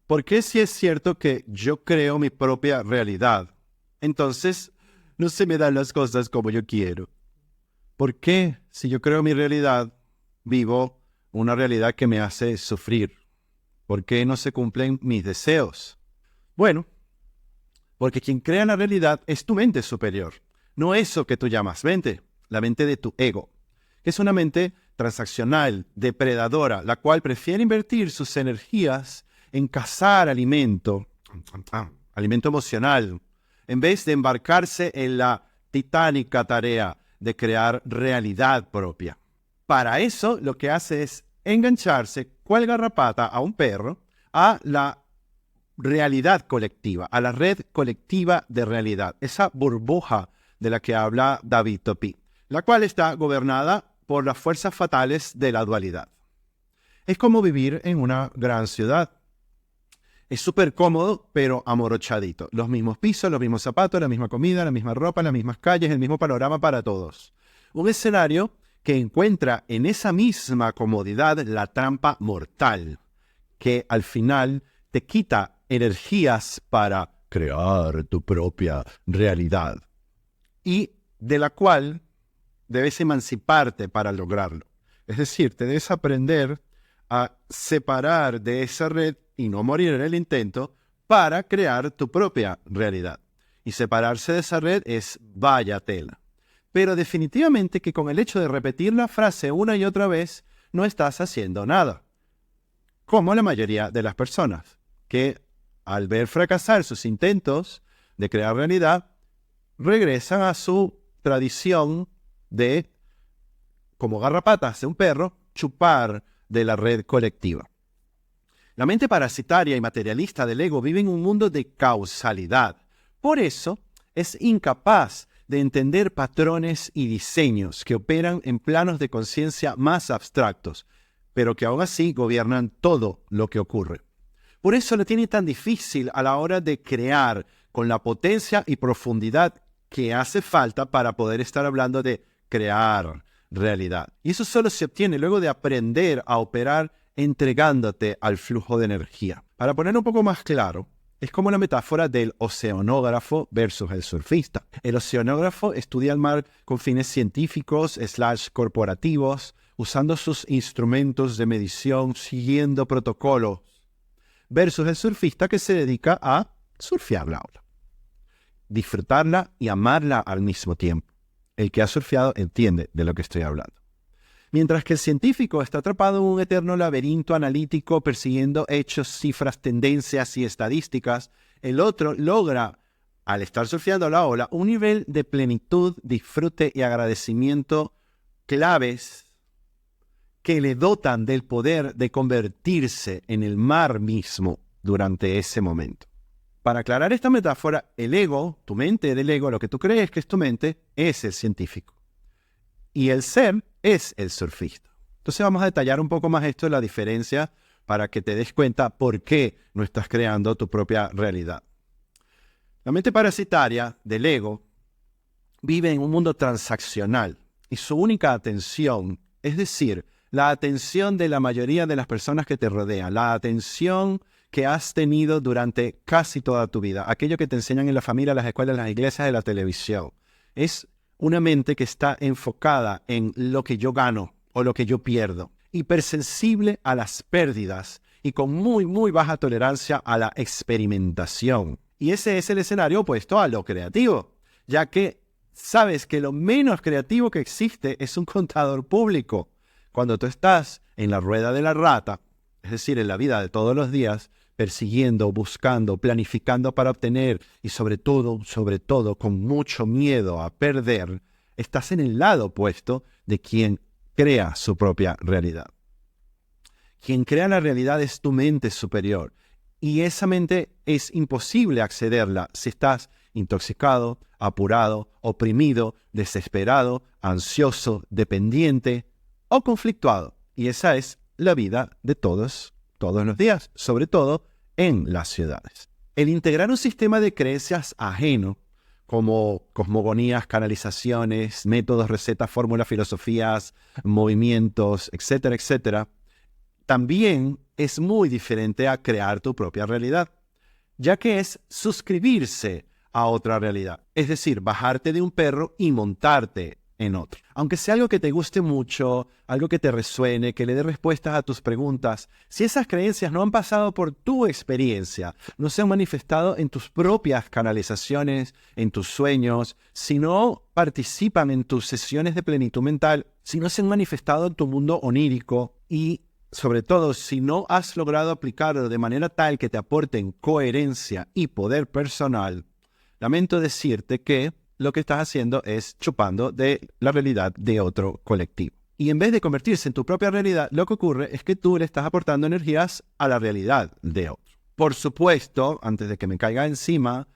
¿Por qué si es cierto que yo creo mi propia realidad? Entonces, no se me dan las cosas como yo quiero. ¿Por qué si yo creo mi realidad, vivo una realidad que me hace sufrir? ¿Por qué no se cumplen mis deseos? Bueno, porque quien crea la realidad es tu mente superior, no eso que tú llamas mente, la mente de tu ego, que es una mente transaccional, depredadora, la cual prefiere invertir sus energías en cazar alimento, alimento emocional, en vez de embarcarse en la titánica tarea de crear realidad propia. Para eso lo que hace es engancharse cual garrapata a un perro a la realidad colectiva, a la red colectiva de realidad, esa burbuja de la que habla David Topy, la cual está gobernada por las fuerzas fatales de la dualidad. Es como vivir en una gran ciudad. Es súper cómodo, pero amorochadito. Los mismos pisos, los mismos zapatos, la misma comida, la misma ropa, las mismas calles, el mismo panorama para todos. Un escenario que encuentra en esa misma comodidad la trampa mortal, que al final te quita energías para crear tu propia realidad y de la cual debes emanciparte para lograrlo. Es decir, te debes aprender a separar de esa red y no morir en el intento para crear tu propia realidad. Y separarse de esa red es vaya tela. Pero definitivamente que con el hecho de repetir la frase una y otra vez no estás haciendo nada. Como la mayoría de las personas, que al ver fracasar sus intentos de crear realidad, regresan a su tradición de, como garrapatas de un perro, chupar de la red colectiva. La mente parasitaria y materialista del ego vive en un mundo de causalidad. Por eso es incapaz de entender patrones y diseños que operan en planos de conciencia más abstractos, pero que aún así gobiernan todo lo que ocurre. Por eso le tiene tan difícil a la hora de crear con la potencia y profundidad que hace falta para poder estar hablando de crear realidad. Y eso solo se obtiene luego de aprender a operar entregándote al flujo de energía. Para poner un poco más claro, es como la metáfora del oceanógrafo versus el surfista. El oceanógrafo estudia el mar con fines científicos / corporativos, usando sus instrumentos de medición, siguiendo protocolos, versus el surfista que se dedica a surfear la ola, disfrutarla y amarla al mismo tiempo. El que ha surfeado entiende de lo que estoy hablando. Mientras que el científico está atrapado en un eterno laberinto analítico persiguiendo hechos, cifras, tendencias y estadísticas, el otro logra, al estar surfeando la ola, un nivel de plenitud, disfrute y agradecimiento claves que le dotan del poder de convertirse en el mar mismo durante ese momento. Para aclarar esta metáfora, el ego, tu mente del ego, lo que tú crees que es tu mente, es el científico. Y el ser es el surfista. Entonces vamos a detallar un poco más esto de la diferencia para que te des cuenta por qué no estás creando tu propia realidad. La mente parasitaria del ego vive en un mundo transaccional y su única atención, es decir, la atención de la mayoría de las personas que te rodean, la atención que has tenido durante casi toda tu vida, aquello que te enseñan en la familia, las escuelas, las iglesias, en la televisión, es una mente que está enfocada en lo que yo gano o lo que yo pierdo, hipersensible a las pérdidas y con muy baja tolerancia a la experimentación. Y ese es el escenario opuesto a lo creativo, ya que sabes que lo menos creativo que existe es un contador público. Cuando tú estás en la rueda de la rata, es decir, en la vida de todos los días, persiguiendo, buscando, planificando para obtener y sobre todo, con mucho miedo a perder, estás en el lado opuesto de quien crea su propia realidad. Quien crea la realidad es tu mente superior y esa mente es imposible accederla si estás intoxicado, apurado, oprimido, desesperado, ansioso, dependiente o conflictuado. Y esa es la vida de todos los días, sobre todo en las ciudades. El integrar un sistema de creencias ajeno, como cosmogonías, canalizaciones, métodos, recetas, fórmulas, filosofías, movimientos, etcétera, etcétera, también es muy diferente a crear tu propia realidad, ya que es suscribirse a otra realidad. Es decir, bajarte de un perro y montarte en otro. Aunque sea algo que te guste mucho, algo que te resuene, que le dé respuestas a tus preguntas, si esas creencias no han pasado por tu experiencia, no se han manifestado en tus propias canalizaciones, en tus sueños, si no participan en tus sesiones de plenitud mental, si no se han manifestado en tu mundo onírico y sobre todo, si no has logrado aplicarlo de manera tal que te aporten coherencia y poder personal, lamento decirte que lo que estás haciendo es chupando de la realidad de otro colectivo. Y en vez de convertirse en tu propia realidad, lo que ocurre es que tú le estás aportando energías a la realidad de otro. Por supuesto, antes de que me caiga encima,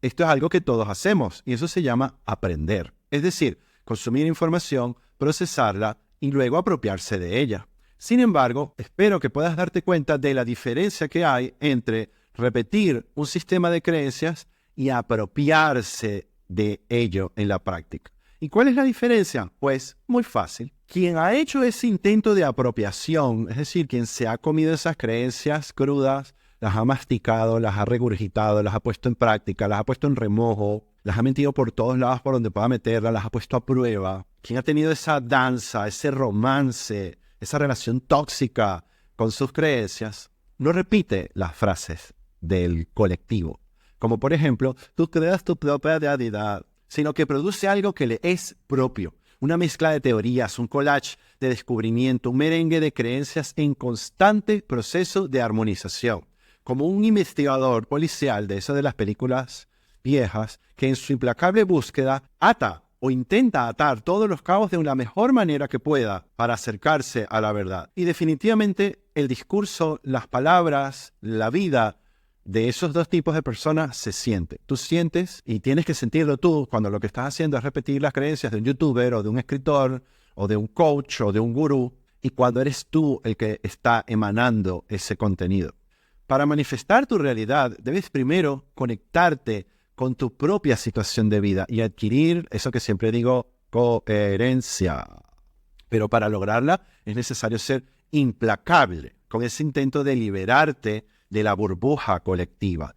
esto es algo que todos hacemos y eso se llama aprender. Es decir, consumir información, procesarla y luego apropiarse de ella. Sin embargo, espero que puedas darte cuenta de la diferencia que hay entre repetir un sistema de creencias y apropiarse de ello en la práctica. ¿Y cuál es la diferencia? Pues muy fácil. Quien ha hecho ese intento de apropiación, es decir, quien se ha comido esas creencias crudas, las ha masticado, las ha regurgitado, las ha puesto en práctica, las ha puesto en remojo, las ha metido por todos lados por donde pueda meterlas, las ha puesto a prueba. Quien ha tenido esa danza, ese romance, esa relación tóxica con sus creencias, no repite las frases del colectivo. Como por ejemplo, tú creas tu propia realidad, sino que produce algo que le es propio. Una mezcla de teorías, un collage de descubrimiento, un merengue de creencias en constante proceso de armonización. Como un investigador policial de eso de las películas viejas, que en su implacable búsqueda ata o intenta atar todos los cabos de la mejor manera que pueda para acercarse a la verdad. Y definitivamente el discurso, las palabras, la vida de esos dos tipos de personas se siente. Tú sientes y tienes que sentirlo tú cuando lo que estás haciendo es repetir las creencias de un youtuber o de un escritor o de un coach o de un gurú y cuando eres tú el que está emanando ese contenido. Para manifestar tu realidad debes primero conectarte con tu propia situación de vida y adquirir eso que siempre digo, coherencia. Pero para lograrla es necesario ser implacable con ese intento de liberarte de la burbuja colectiva,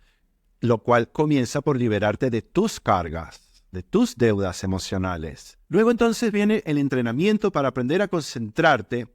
lo cual comienza por liberarte de tus cargas, de tus deudas emocionales. Luego entonces viene el entrenamiento para aprender a concentrarte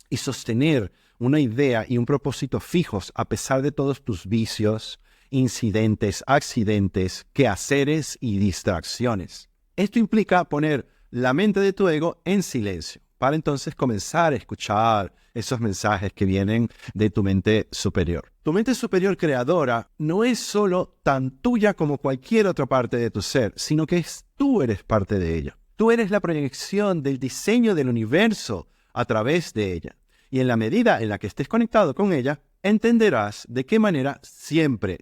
y sostener una idea y un propósito fijos a pesar de todos tus vicios, incidentes, accidentes, quehaceres y distracciones. Esto implica poner la mente de tu ego en silencio para entonces comenzar a escuchar esos mensajes que vienen de tu mente superior. Tu mente superior creadora no es solo tan tuya como cualquier otra parte de tu ser, sino que tú eres parte de ella. Tú eres la proyección del diseño del universo a través de ella. Y en la medida en la que estés conectado con ella, entenderás de qué manera siempre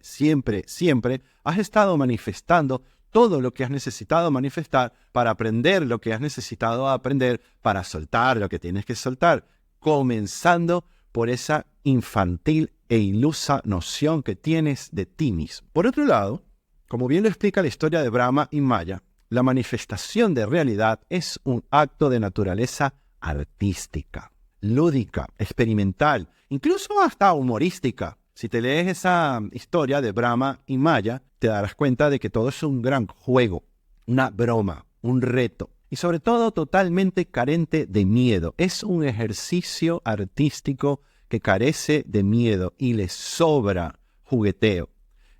has estado manifestando todo lo que has necesitado manifestar para aprender lo que has necesitado aprender, para soltar lo que tienes que soltar, comenzando por esa infantil e ilusa noción que tienes de ti mismo. Por otro lado, como bien lo explica la historia de Brahma y Maya, la manifestación de realidad es un acto de naturaleza artística, lúdica, experimental, incluso hasta humorística. Si te lees esa historia de Brahma y Maya, te darás cuenta de que todo es un gran juego, una broma, un reto. Y sobre todo totalmente carente de miedo. Es un ejercicio artístico que carece de miedo y le sobra jugueteo.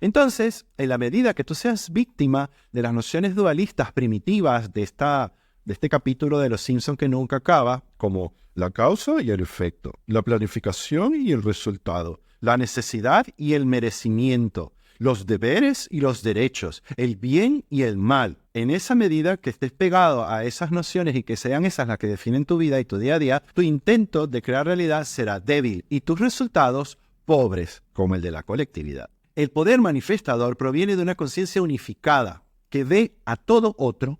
Entonces, en la medida que tú seas víctima de las nociones dualistas primitivas de este capítulo de Los Simpson que nunca acaba, como la causa y el efecto, la planificación y el resultado, la necesidad y el merecimiento, los deberes y los derechos, el bien y el mal. En esa medida que estés pegado a esas nociones y que sean esas las que definen tu vida y tu día a día, tu intento de crear realidad será débil y tus resultados pobres, como el de la colectividad. El poder manifestador proviene de una conciencia unificada que ve a todo otro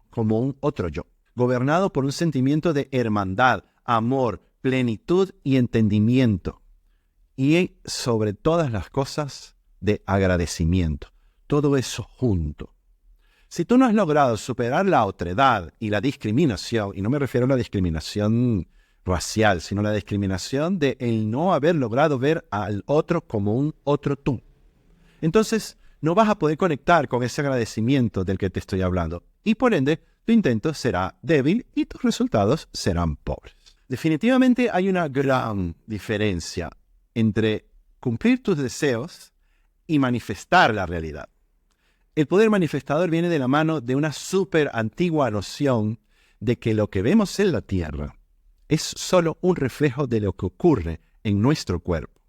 como un otro yo, gobernado por un sentimiento de hermandad, amor, plenitud y entendimiento. Y sobre todas las cosas, de agradecimiento. Todo eso junto. Si tú no has logrado superar la otredad y la discriminación, y no me refiero a la discriminación racial, sino la discriminación de el no haber logrado ver al otro como un otro tú. Entonces, no vas a poder conectar con ese agradecimiento del que te estoy hablando. Y por ende, tu intento será débil y tus resultados serán pobres. Definitivamente hay una gran diferencia entre cumplir tus deseos y manifestar la realidad. El poder manifestador viene de la mano de una súper antigua noción de que lo que vemos en la Tierra es solo un reflejo de lo que ocurre en nuestro cuerpo.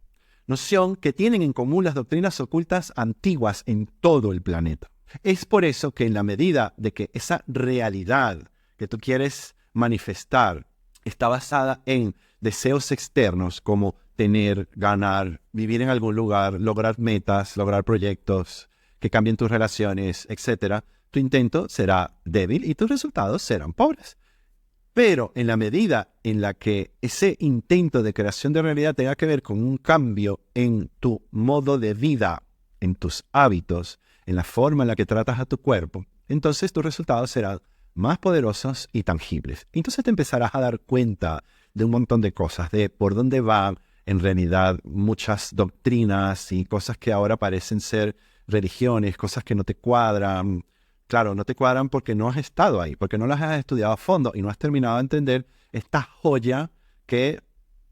Noción que tienen en común las doctrinas ocultas antiguas en todo el planeta. Es por eso que en la medida de que esa realidad que tú quieres manifestar está basada en deseos externos como tener, ganar, vivir en algún lugar, lograr metas, lograr proyectos que cambien tus relaciones, etc., tu intento será débil y tus resultados serán pobres. Pero en la medida en la que ese intento de creación de realidad tenga que ver con un cambio en tu modo de vida, en tus hábitos, en la forma en la que tratas a tu cuerpo, entonces tus resultados serán más poderosos y tangibles. Entonces te empezarás a dar cuenta de un montón de cosas, de por dónde van en realidad muchas doctrinas y cosas que ahora parecen ser religiones, cosas que no te cuadran. Claro, no te cuadran porque no has estado ahí, porque no las has estudiado a fondo y no has terminado de entender esta joya que,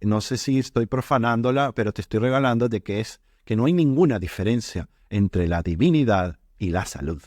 no sé si estoy profanándola, pero te estoy regalando de que es que no hay ninguna diferencia entre la divinidad y la salud.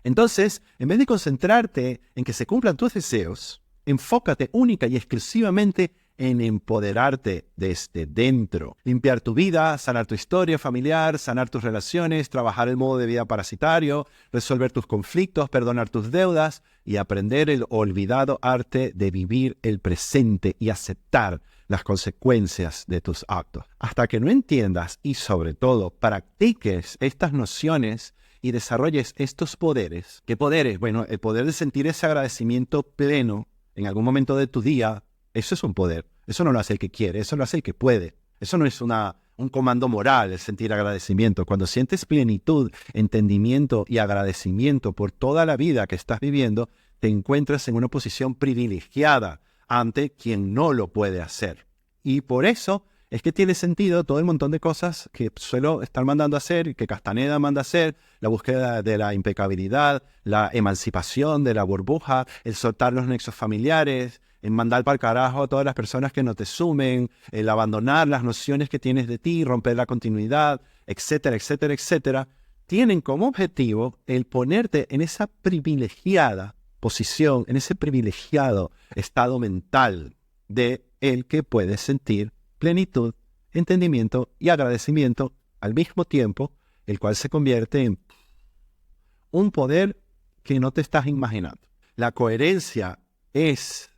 Entonces, en vez de concentrarte en que se cumplan tus deseos, enfócate única y exclusivamente en empoderarte desde dentro. Limpiar tu vida, sanar tu historia familiar, sanar tus relaciones, trabajar el modo de vida parasitario, resolver tus conflictos, perdonar tus deudas y aprender el olvidado arte de vivir el presente y aceptar las consecuencias de tus actos. Hasta que no entiendas y sobre todo practiques estas nociones y desarrolles estos poderes. ¿Qué poderes? Bueno, el poder de sentir ese agradecimiento pleno en algún momento de tu día. Eso es un poder. Eso no lo hace el que quiere, eso lo hace el que puede. Eso no es un comando moral, el sentir agradecimiento. Cuando sientes plenitud, entendimiento y agradecimiento por toda la vida que estás viviendo, te encuentras en una posición privilegiada ante quien no lo puede hacer. Y por eso es que tiene sentido todo el montón de cosas que suelo estar mandando a hacer, que Castaneda manda a hacer, la búsqueda de la impecabilidad, la emancipación de la burbuja, el soltar los nexos familiares, en mandar para el carajo a todas las personas que no te sumen, el abandonar las nociones que tienes de ti, romper la continuidad, etcétera, etcétera, etcétera, tienen como objetivo el ponerte en esa privilegiada posición, en ese privilegiado estado mental de el que puedes sentir plenitud, entendimiento y agradecimiento al mismo tiempo, el cual se convierte en un poder que no te estás imaginando. La coherencia es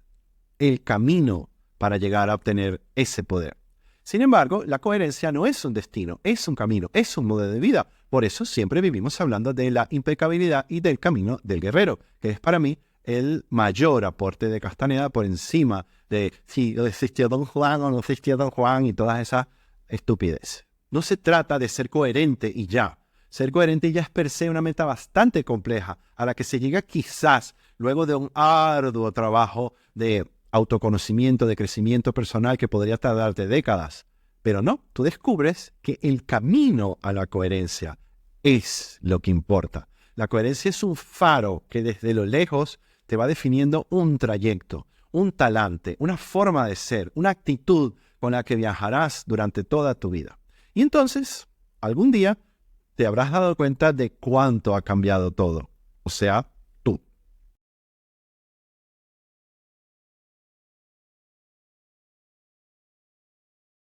el camino para llegar a obtener ese poder. Sin embargo, la coherencia no es un destino, es un camino, es un modo de vida. Por eso siempre vivimos hablando de la impecabilidad y del camino del guerrero, que es para mí el mayor aporte de Castaneda por encima de si existió Don Juan o no existió Don Juan y todas esas estupideces. No se trata de ser coherente y ya. Ser coherente ya es per se una meta bastante compleja a la que se llega quizás luego de un arduo trabajo de autoconocimiento, de crecimiento personal que podría tardarte décadas. Pero no, tú descubres que el camino a la coherencia es lo que importa. La coherencia es un faro que desde lo lejos te va definiendo un trayecto, un talante, una forma de ser, una actitud con la que viajarás durante toda tu vida. Y entonces, algún día, te habrás dado cuenta de cuánto ha cambiado todo. O sea,